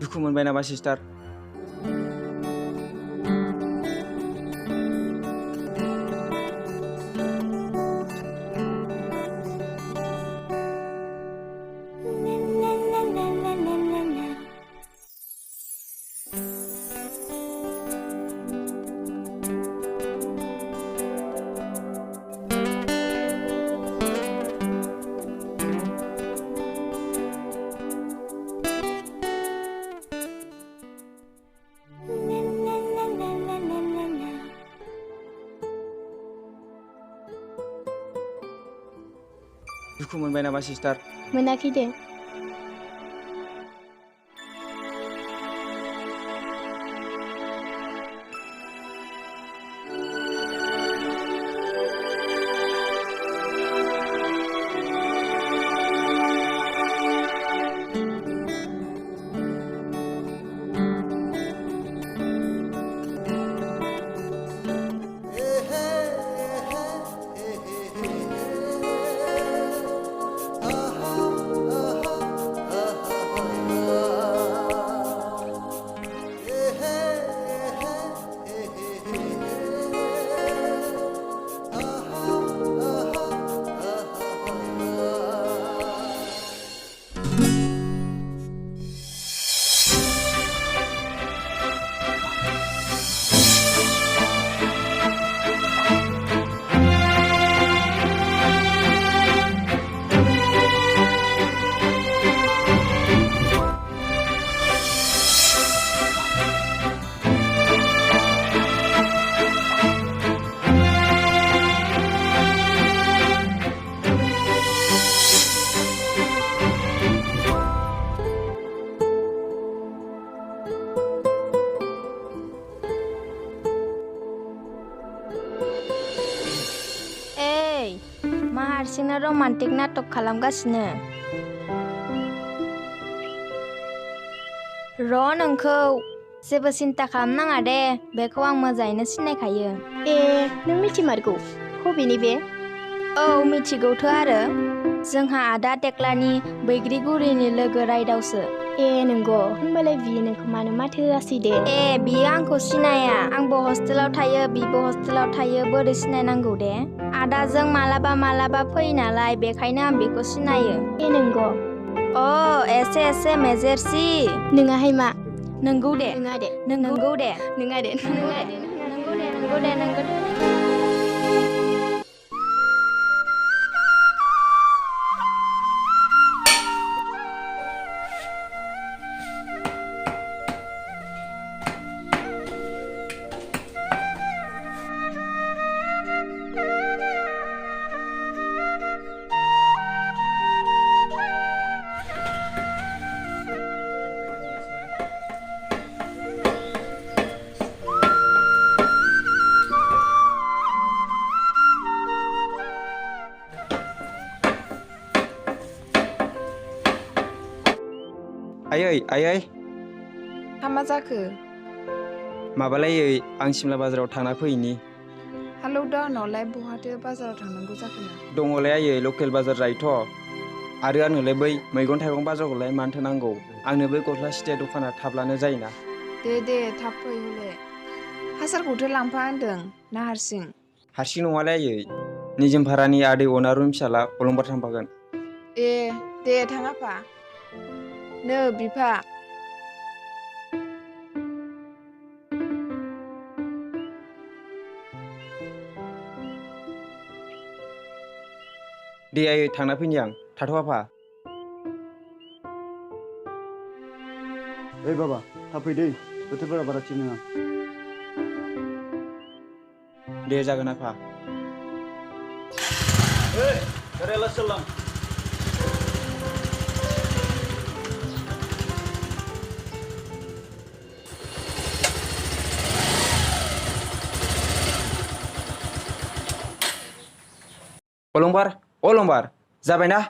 दुखु मोनबाय नामा सिस्टार? दुखु मोनबाय नामा सिस्टार? मोनाखै दे। हारसिंनो रमान्टिक नाटक खालामगासिनो। नोंखौ जेबो सिन्था खालामनाङा दे, बेखौ आं मोजाङैनो सिनायखायो। नों मिथिमारगौ? बबेनि बे? औ मिथिगौथ' आरो, जोंहा आदा टेक्लानि बैग्रिगुरिनि लोगो रायदावसो। नंगौ, होनबालाय बियो नोंखौ मानो माथो होआसै दे? बियो आंखौ सिनाया, आंबो हस्टेलाव थायो बिबो हस्टेलाव थायो, बोरै सिनायनांगौ दे? आदाजों मालाबा मालाबा फैयो नालाय, बेखायनो आं बेखौ सिनायो। नंगौ। एसे एसे मेजेरसि। नोङाहाय मा? नंगौ दे। नङा दे। नंगौ दे। नङा दे। नंगौ दे। आयै मा जाखो? माबालाय आं सिमला बाजाराव थांना फैनि। लकडाउनावलाय बहाथो बाजाराव थांनांगौ जाखोनो? दङलाय आयै, लकेल बाजार जायोथ'। आरो आंनोलाय बै मैगं थाइगं बाजारखौलाय मानोथो नांगौ? आंनो बै गस्ला सिथाय दखाना थाब्लानो जायोना। दे थाब फै हले। हासारखौथो लांफा होनदों ना हारसिं? हारसिं नङालै आयै, निजोम भारानि आदै अनारुनि फिसाला अलंबार थांफागोन। दे थां आफा। नो बिफा। दे आयै, थांना फैनि आं, थाथ' आफा। बाबा, थाब फै दै, बोथोरफोरा बारा थिग नङा। दे जागोन आफा। गारिया लासै लां। अलंबार जाबायना?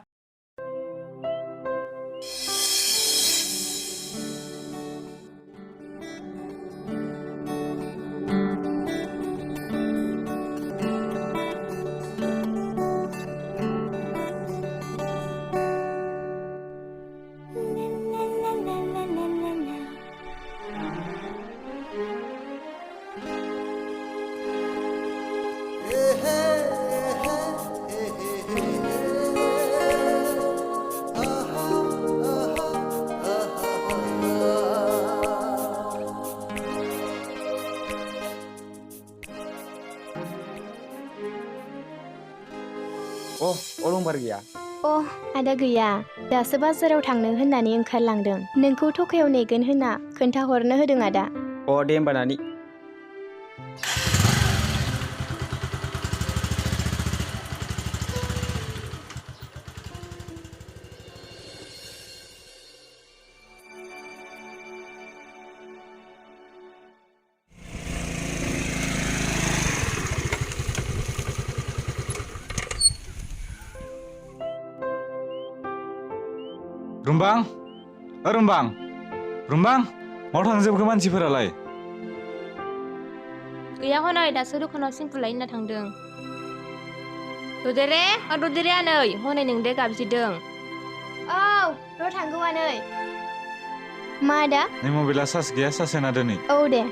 अलंबार गैया आदा गैया दासो बाजाराव थांनो होननानै ओंखारलांदों नोंखौ थखायाव नेगोन होनना खोन्थाहरनो होदों आदा दे होमबा नानि रुमबां रुमबां माव थांजोबखो मानसिफोरालाय गैया हनै दासो दखानाव सिम्पु लायनो होनना थांदों ददेरे ददेरेआ नै हनै नोंदे गाबज्रिदों र' थांगौआ नै मा आदा नै मबाइला चार्ज गैया चार्ज होना दोनै औ दे